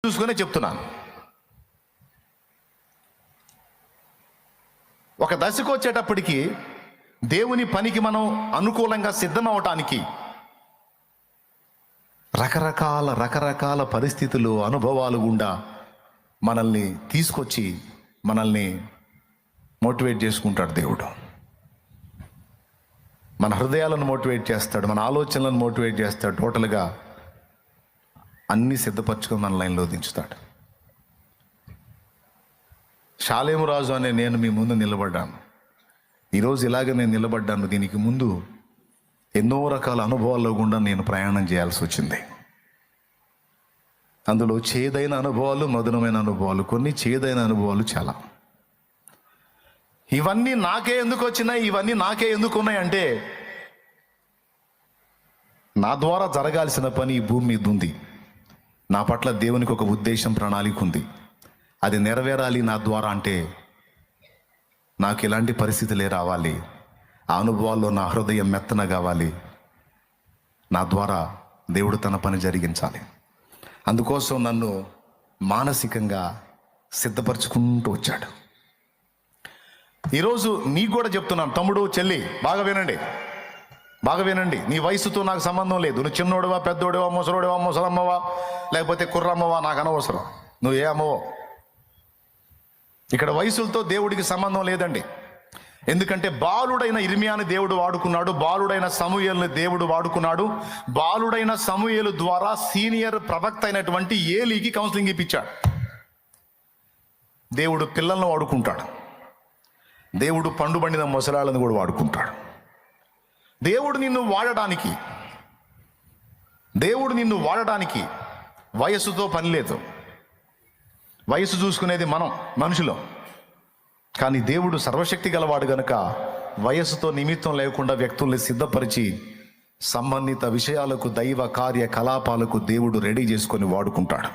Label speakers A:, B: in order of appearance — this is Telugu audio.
A: చూసుకునే చెప్తున్నాను. ఒక దశకు వచ్చేటప్పటికి దేవుని పనికి మనం అనుకూలంగా సిద్ధమవటానికి రకరకాల పరిస్థితులు, అనుభవాలు గుండా మనల్ని తీసుకొచ్చి మనల్ని మోటివేట్ చేసుకుంటాడు దేవుడు. మన హృదయాలను మోటివేట్ చేస్తాడు, మన ఆలోచనలను మోటివేట్ చేస్తాడు. టోటల్గా అన్నీ సిద్ధపరచుకొని మన లైన్లో దించుతాడు. షాలేము రాజు అనే నేను మీ ముందు నిలబడ్డాను. ఈరోజు ఇలాగ నేను నిలబడ్డాను. దీనికి ముందు ఎన్నో రకాల అనుభవాల్లో గుండా నేను ప్రయాణం చేయాల్సి వచ్చింది. అందులో చేదైన అనుభవాలు, మధురమైన అనుభవాలు, కొన్ని చేదైన అనుభవాలు చాలా. ఇవన్నీ నాకే ఎందుకు వచ్చినాయి, ఇవన్నీ నాకే ఎందుకు ఉన్నాయి అంటే, నా ద్వారా జరగాల్సిన పని ఈ భూమి మీద ఉంది. నా పట్ల దేవునికి ఒక ఉద్దేశం, ప్రణాళిక ఉంది. అది నెరవేరాలి నా ద్వారా అంటే నాకు ఇలాంటి పరిస్థితులే రావాలి. ఆ అనుభవాల్లో నా హృదయం మెత్తన కావాలి. నా ద్వారా దేవుడు తన పని జరిగించాలి. అందుకోసం నన్ను మానసికంగా సిద్ధపరచుకుంటూ వచ్చాడు. ఈరోజు నీకు కూడా చెప్తున్నాను, తమ్ముడు, చెల్లి, బాగా వినండి. నీ వయసుతో నాకు సంబంధం లేదు. నువ్వు చిన్నోడివా, పెద్దోడివా, ముసలోడివా, ముసలమ్మవా, లేకపోతే కుర్రమ్మవా, నాకు అనవసరం. నువ్వు ఏ అమ్మవో, ఇక్కడ వయసులతో దేవుడికి సంబంధం లేదండి. ఎందుకంటే బాలుడైన ఇర్మియాని దేవుడు వాడుకున్నాడు, బాలుడైన సమూయేలుని దేవుడు వాడుకున్నాడు. బాలుడైన సమూయేలు ద్వారా సీనియర్ ప్రవక్త అయినటువంటి ఏలీకి కౌన్సిలింగ్ ఇప్పించాడు. దేవుడు పిల్లలను వాడుకుంటాడు. దేవుడు పండుబండిన ముసలాళ్ళను కూడా వాడుకుంటాడు. దేవుడు నిన్ను వాడడానికి వయస్సుతో పని లేదు. వయస్సు చూసుకునేది మనం మనుషులు. కానీ దేవుడు సర్వశక్తి గలవాడు గనుక వయస్సుతో నిమిత్తం లేకుండా వ్యక్తుల్ని సిద్ధపరిచి సంబంధిత విషయాలకు, దైవ కార్యకలాపాలకు దేవుడు రెడీ చేసుకొని వాడుకుంటాడు.